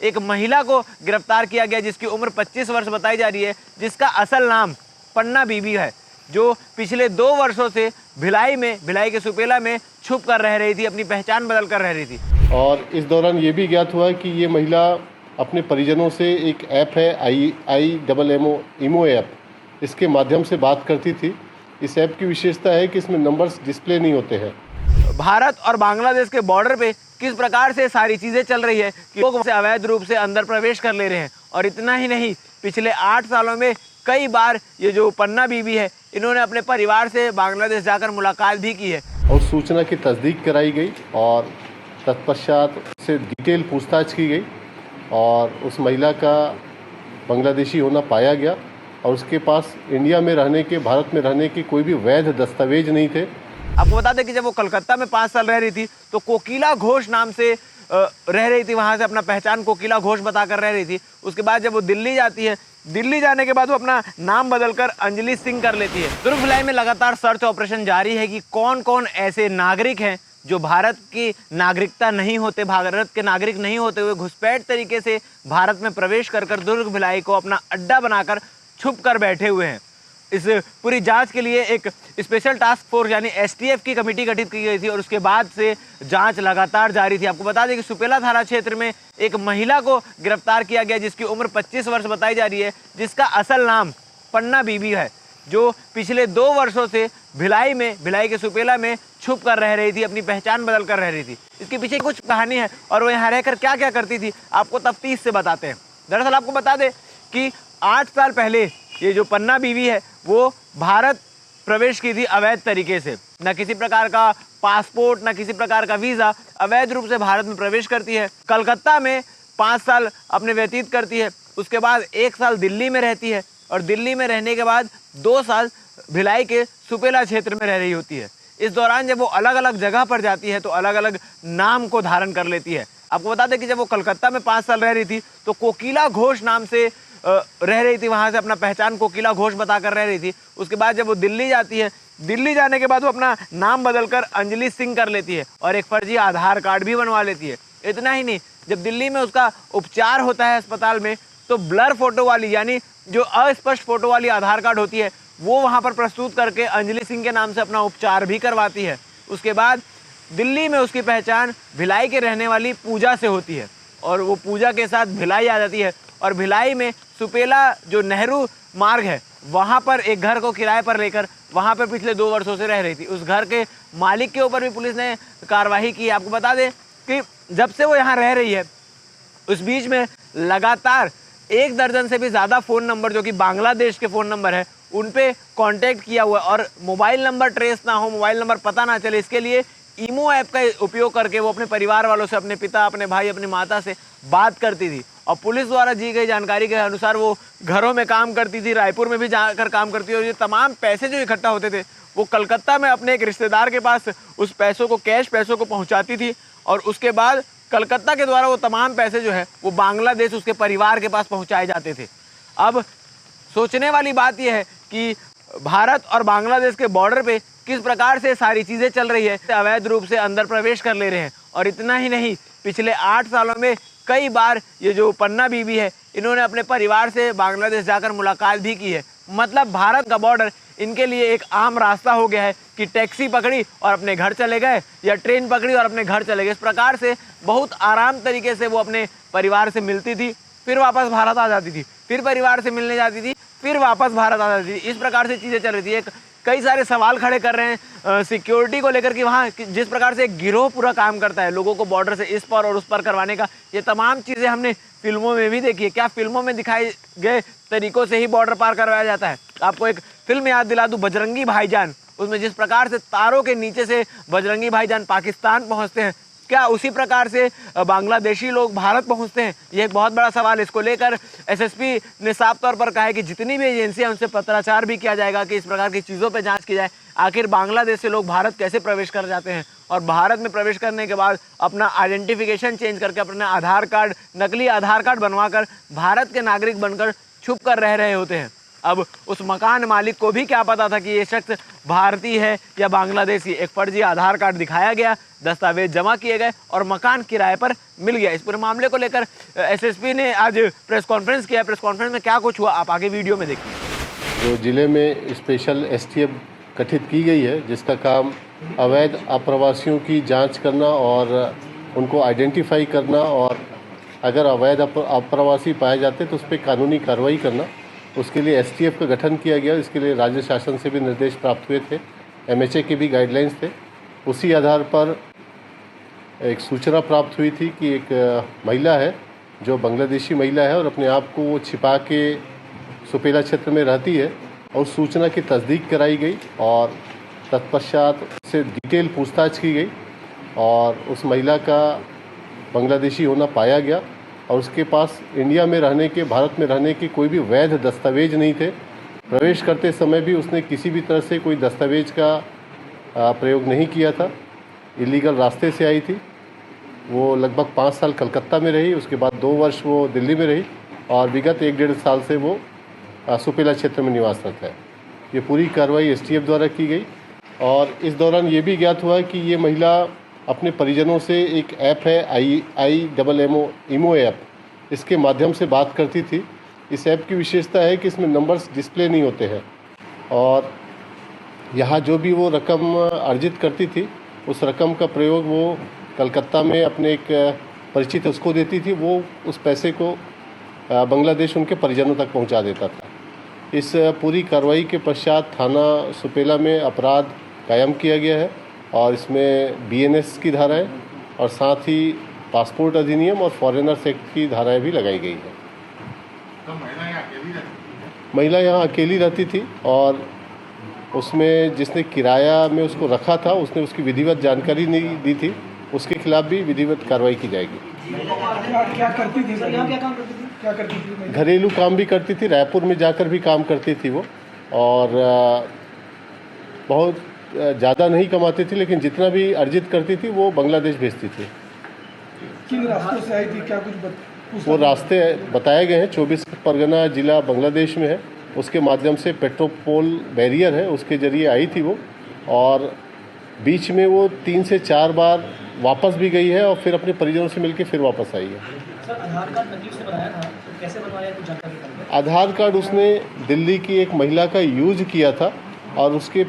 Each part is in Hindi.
एक महिला को गिरफ्तार किया गया जिसकी उम्र 25 वर्ष बताई जा रही है, जिसका असल नाम पन्ना बीबी है, जो पिछले 2 वर्षों से भिलाई के सुपेला में छुप कर रह रही थी, अपनी पहचान बदल कर रह रही थी। और इस दौरान ये भी ज्ञात हुआ कि ये महिला अपने परिजनों से एक ऐप है IMO इमो ऐप, इसके माध्यम से बात करती थी। इस ऐप की विशेषता है कि इसमें नंबर्स डिस्प्ले नहीं होते हैं। भारत और बांग्लादेश के बॉर्डर पे किस प्रकार से सारी चीज़ें चल रही है कि लोग अवैध रूप से अंदर प्रवेश कर ले रहे हैं। और इतना ही नहीं, पिछले 8 सालों में कई बार ये जो पन्ना बीबी है, इन्होंने अपने परिवार से बांग्लादेश जाकर मुलाकात भी की है। और सूचना की तस्दीक कराई गई और तत्पश्चात से डिटेल पूछताछ की गई और उस महिला का बांग्लादेशी होना पाया गया और उसके पास इंडिया में रहने के, भारत में रहने के कोई भी वैध दस्तावेज नहीं थे। आपको बता दें कि जब वो कलकत्ता में 5 साल रह रही थी तो कोकिला घोष नाम से रह रही थी, वहाँ से अपना पहचान कोकिला घोष बताकर रह रही थी। उसके बाद जब वो दिल्ली जाती है, दिल्ली जाने के बाद वो अपना नाम बदलकर अंजलि सिंह कर लेती है। दुर्ग भिलाई में लगातार सर्च ऑपरेशन जारी है कि कौन कौन ऐसे नागरिक हैं जो भारत की नागरिकता नहीं होते, भारत के नागरिक नहीं होते हुए घुसपैठ तरीके से भारत में प्रवेश कर दुर्ग भिलाई को अपना अड्डा बनाकर छुप कर बैठे हुए हैं। इस पूरी जांच के लिए एक स्पेशल टास्क फोर्स यानी STF की कमेटी गठित की गई थी और उसके बाद से जांच लगातार जारी थी। आपको बता दें कि सुपेला थाना क्षेत्र में एक महिला को गिरफ्तार किया गया जिसकी उम्र 25 वर्ष बताई जा रही है, जिसका असल नाम पन्ना बीबी है, जो पिछले 2 वर्षों से भिलाई के सुपेला में छुप कर रह रही थी, अपनी पहचान बदल कर रह रही थी। इसके पीछे कुछ कहानी है और वो यहाँ रहकर क्या क्या करती थी, आपको तफ्तीश से बताते हैं। दरअसल आपको बता दें कि 8 साल पहले ये जो पन्ना बीवी है वो भारत प्रवेश की थी अवैध तरीके से। न किसी प्रकार का पासपोर्ट, न किसी प्रकार का वीज़ा, अवैध रूप से भारत में प्रवेश करती है। कलकत्ता में 5 साल अपने व्यतीत करती है, उसके बाद 1 साल दिल्ली में रहती है और दिल्ली में रहने के बाद 2 साल भिलाई के सुपेला क्षेत्र में रह रही होती है। इस दौरान जब वो अलग अलग जगह पर जाती है तो अलग अलग नाम को धारण कर लेती है। आपको बता दें कि जब वो कलकत्ता में 5 साल रह रही थी तो कोकिला घोष नाम से रह रही थी, वहाँ से अपना पहचान कोकिला घोष बताकर रह रही थी। उसके बाद जब वो दिल्ली जाती है, दिल्ली जाने के बाद वो अपना नाम बदलकर अंजलि सिंह कर लेती है और एक फर्जी आधार कार्ड भी बनवा लेती है। इतना ही नहीं, जब दिल्ली में उसका उपचार होता है अस्पताल में तो ब्लर फोटो वाली यानी जो अस्पष्ट फोटो वाली आधार कार्ड होती है वो वहाँ पर प्रस्तुत करके अंजलि सिंह के नाम से अपना उपचार भी करवाती है। उसके बाद दिल्ली में उसकी पहचान भिलाई के रहने वाली पूजा से होती है और वो पूजा के साथ भिलाई आ जाती है और भिलाई में सुपेला जो नेहरू मार्ग है वहाँ पर एक घर को किराए पर लेकर वहाँ पर पिछले 2 वर्षों से रह रही थी। उस घर के मालिक के ऊपर भी पुलिस ने कार्रवाई की। आपको बता दें कि जब से वो यहाँ रह रही है उस बीच में लगातार 1 दर्जन से भी ज़्यादा फ़ोन नंबर जो कि बांग्लादेश के फ़ोन नंबर है उन पे कांटेक्ट किया हुआ है और मोबाइल नंबर ट्रेस ना हो, मोबाइल नंबर पता ना चले, इसके लिए इमो ऐप का उपयोग करके वो अपने परिवार वालों से, अपने पिता, अपने भाई, अपनी माता से बात करती थी। और पुलिस द्वारा दी गई जानकारी के अनुसार वो घरों में काम करती थी, रायपुर में भी जाकर काम करती थी और ये तमाम पैसे जो इकट्ठा होते थे वो कलकत्ता में अपने एक रिश्तेदार के पास उस पैसों को, कैश पैसों को पहुँचाती थी और उसके बाद कलकत्ता के द्वारा वो तमाम पैसे जो है वो बांग्लादेश उसके परिवार के पास पहुँचाए जाते थे। अब सोचने वाली बात यह है कि भारत और बांग्लादेश के बॉर्डर पे किस प्रकार से सारी चीज़ें चल रही है, अवैध रूप से अंदर प्रवेश कर ले रहे हैं। और इतना ही नहीं, पिछले 8 सालों में कई बार ये जो पन्ना बीबी है इन्होंने अपने परिवार से बांग्लादेश जाकर मुलाकात भी की है। मतलब भारत का बॉर्डर इनके लिए एक आम रास्ता हो गया है कि टैक्सी पकड़ी और अपने घर चले गए या ट्रेन पकड़ी और अपने घर चले गए। इस प्रकार से बहुत आराम तरीके से वो अपने परिवार से मिलती थी, फिर वापस भारत आ जाती थी, फिर परिवार से मिलने जाती थी, फिर वापस भारत आ जाती थी। इस प्रकार से चीज़ें चल रही थी। कई सारे सवाल खड़े कर रहे हैं सिक्योरिटी को लेकर कि वहाँ जिस प्रकार से एक गिरोह पूरा काम करता है लोगों को बॉर्डर से इस पर और उस पर करवाने का, ये तमाम चीज़ें हमने फिल्मों में भी देखी है। क्या फिल्मों में दिखाए गए तरीकों से ही बॉर्डर पार करवाया जाता है? आपको एक फिल्म याद दिला दूँ, बजरंगी भाईजान, उसमें जिस प्रकार से तारों के नीचे से बजरंगी भाईजान पाकिस्तान पहुँचते हैं, क्या उसी प्रकार से बांग्लादेशी लोग भारत पहुंचते हैं? ये एक बहुत बड़ा सवाल। इसको लेकर SSP ने साफ तौर पर कहा है कि जितनी भी एजेंसियां उनसे पत्राचार भी किया जाएगा कि इस प्रकार की चीज़ों पे जांच की जाए। आखिर बांग्लादेश से लोग भारत कैसे प्रवेश कर जाते हैं और भारत में प्रवेश करने के बाद अपना आइडेंटिफिकेशन चेंज करके अपना आधार कार्ड, नकली आधार कार्ड बनवा कर भारत के नागरिक बनकर छुप कर रह रहे होते हैं। अब उस मकान मालिक को भी क्या पता था कि ये शख्स भारतीय है या बांग्लादेशी। एक फर्जी आधार कार्ड दिखाया गया, दस्तावेज जमा किए गए और मकान किराए पर मिल गया। इस पूरे मामले को लेकर एसएसपी ने आज प्रेस कॉन्फ्रेंस किया। प्रेस कॉन्फ्रेंस में क्या कुछ हुआ आप आगे वीडियो में देखिए। जो जिले में स्पेशल एसटीएफ गठित की गई है, जिसका काम अवैध अप्रवासियों की जांच करना और उनको आइडेंटिफाई करना, और अगर अवैध अप्रवासी पाए जाते तो उस पर कानूनी कार्रवाई करना, उसके लिए एसटीएफ का गठन किया गया। इसके लिए राज्य शासन से भी निर्देश प्राप्त हुए थे, एमएचए के भी गाइडलाइंस थे। उसी आधार पर एक सूचना प्राप्त हुई थी कि एक महिला है जो बांग्लादेशी महिला है और अपने आप को वो छिपा के सुपेला क्षेत्र में रहती है, और सूचना की तस्दीक कराई गई और तत्पश्चात से डिटेल पूछताछ की गई और उस महिला का बांग्लादेशी होना पाया गया और उसके पास इंडिया में रहने के, भारत में रहने के कोई भी वैध दस्तावेज नहीं थे। प्रवेश करते समय भी उसने किसी भी तरह से कोई दस्तावेज का प्रयोग नहीं किया था, इलीगल रास्ते से आई थी। वो लगभग 5 साल कलकत्ता में रही, उसके बाद 2 वर्ष वो दिल्ली में रही और विगत 1-1.5 साल से वो सुपेला क्षेत्र में निवासरत है। ये पूरी कार्रवाई एसटीएफ द्वारा की गई और इस दौरान ये भी ज्ञात हुआ कि ये महिला अपने परिजनों से एक ऐप है IMO ऐप, इसके माध्यम से बात करती थी। इस ऐप की विशेषता है कि इसमें नंबर्स डिस्प्ले नहीं होते हैं और यहाँ जो भी वो रकम अर्जित करती थी उस रकम का प्रयोग वो कलकत्ता में अपने एक परिचित उसको देती थी, वो उस पैसे को बांग्लादेश उनके परिजनों तक पहुँचा देता था। इस पूरी कार्रवाई के पश्चात थाना सुपेला में अपराध कायम किया गया है और इसमें BNS की धाराएं और साथ ही पासपोर्ट अधिनियम और फॉरेनर्स एक्ट की धाराएं भी लगाई गई है। तो महिला यहाँ अकेली रहती थी और उसमें जिसने किराया में उसको रखा था उसने उसकी विधिवत जानकारी नहीं दी थी, उसके खिलाफ भी विधिवत कार्रवाई की जाएगी। क्या करती थी? क्या करती थी? घरेलू काम भी करती थी, रायपुर में जाकर भी काम करती थी वो, और बहुत ज़्यादा नहीं कमाती थी, लेकिन जितना भी अर्जित करती थी वो बांग्लादेश भेजती थी। किन रास्तों से आई थी? क्या कुछ वो रास्ते बताए गए हैं। 24 परगना जिला बांग्लादेश में है, उसके माध्यम से पेट्रोपोल बैरियर है, उसके ज़रिए आई थी वो, और बीच में वो 3 से 4 बार वापस भी गई है और फिर अपने परिजनों से मिलकर फिर वापस आई है। सर, आधार कार्ड नकली से बनाया था, तो कैसे बनवाया कुछ जानकारी करेंगे? आधार कार्ड उसने दिल्ली की एक महिला का यूज किया था और उसके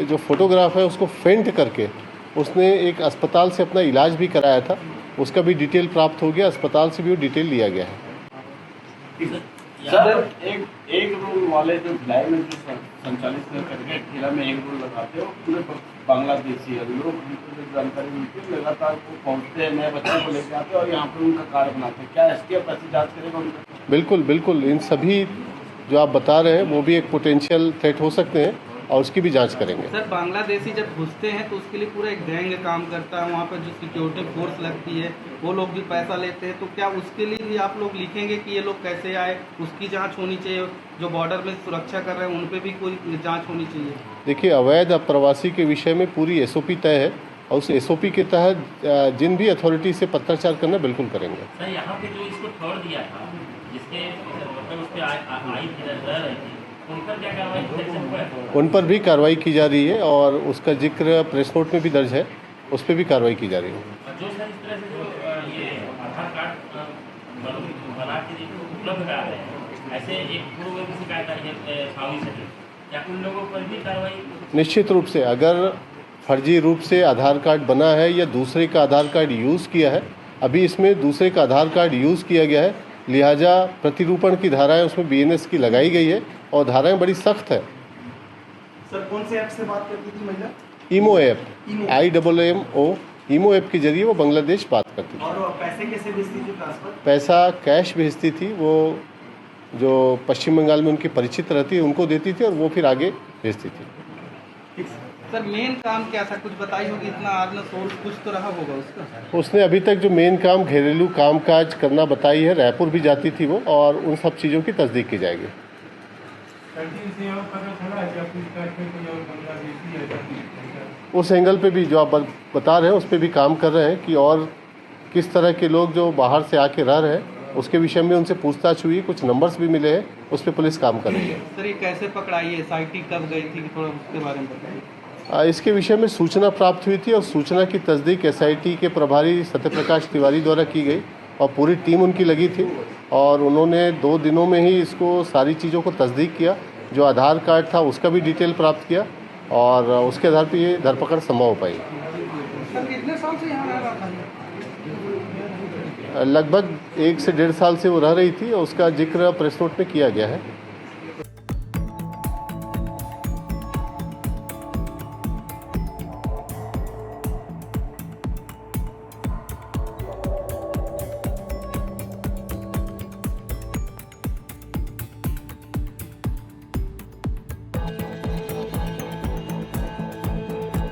जो फोटोग्राफ है उसको फेंट करके उसने एक अस्पताल से अपना इलाज भी कराया था, उसका भी डिटेल प्राप्त हो गया, अस्पताल से भी वो डिटेल लिया गया है। सर, एक रूल वाले जो भिलाई में जो संचालित करके ठेला में एक रूल लगाते हो, पूरे बांग्लादेशी है लोग, उनको जानकारी मिलती है, लगातार वो पहुँचते हैं, नए बच्चों को लेकर आते हैं और यहाँ पर उनका कार्य बनाते हैं। क्या एसटीएफ ऐसी जाँच करेगा उनका? बिल्कुल बिल्कुल, इन सभी जो आप बता रहे हैं वो भी एक पोटेंशियल थ्रेट हो सकते हैं और उसकी भी जांच करेंगे। सर, बांग्लादेशी जब घुसते हैं तो उसके लिए पूरा एक गैंग काम करता है, वहाँ पर जो सिक्योरिटी फोर्स लगती है वो लोग भी पैसा लेते हैं, तो क्या उसके लिए भी आप लोग लिखेंगे कि ये लोग कैसे आए, उसकी जांच होनी चाहिए? जो बॉर्डर में सुरक्षा कर रहे हैं उन पर भी कोई जांच होनी चाहिए? देखिए, अवैध अप्रवासी के विषय में पूरी SOP तय है और उस SOP के तहत जिन भी अथॉरिटी से पत्राचार करना बिल्कुल करेंगे। सर, यहाँ पे जो इसको छोड़ दिया था, जिसके मतलब उस पर आई रह रही थी, उन पर क्या कार्रवाई? उन पर भी कार्रवाई की जा रही है और उसका जिक्र प्रेस नोट में भी दर्ज है, उस पर भी कार्रवाई की जा रही है। जो सर इस तरह से जो ये आधार कार्ड बना के उपलब्ध करा रहे हैं, ऐसे एक पूर्व में शिकायत आई है छावी से, क्या उन लोगों पर भी कार्रवाई? निश्चित रूप से, अगर फर्जी रूप से आधार कार्ड बना है या दूसरे का आधार कार्ड यूज़ किया है, अभी इसमें दूसरे का आधार कार्ड यूज़ किया गया है, लिहाजा प्रतिरूपण की धाराएं उसमें BNS की लगाई गई है और धाराएं बड़ी सख्त है। सर, कौन से ऐप से बात करती थी महिला? IMO app, IMMO, IMO app के जरिए वो बांग्लादेश बात करती थी। और पैसे कैसे भेजती थी? ट्रांसफर? पैसा कैश भेजती थी, वो जो पश्चिम बंगाल में उनकी परिचित रहती है उनको देती थी और वो फिर आगे भेजती थी। सर, मेन काम क्या था, कुछ बताई होगी? इतना अर्न सोर्स कुछ तो रहा होगा उसका। उसने अभी तक जो मेन काम घरेलू कामकाज करना बताई है, रायपुर भी जाती थी वो, और उन सब चीज़ों की तस्दीक की जाएगी। उस एंगल पे भी जो आप बता रहे हैं उस पर भी काम कर रहे हैं कि और किस तरह के लोग जो बाहर से आके रह रहे हैं उसके विषय में उनसे पूछताछ हुई, कुछ नंबर्स भी मिले हैं, उस पर पुलिस काम कर रही है। सर ये कैसे पकड़ाई है, SIT कब गई थी, थोड़ा उसके बारे में बताइए। इसके विषय में सूचना प्राप्त हुई थी और सूचना की तस्दीक SIT के प्रभारी सत्यप्रकाश तिवारी द्वारा की गई और पूरी टीम उनकी लगी थी और उन्होंने 2 दिनों में ही इसको सारी चीज़ों को तस्दीक किया। जो आधार कार्ड था उसका भी डिटेल प्राप्त किया और उसके आधार पर ये धरपकड़ संभव हो पाई। सर कितने साल से यहाँ रह रहा था? लगभग 1 से 1.5 साल से वो रह रही थी और उसका जिक्र प्रेस नोट में किया गया है।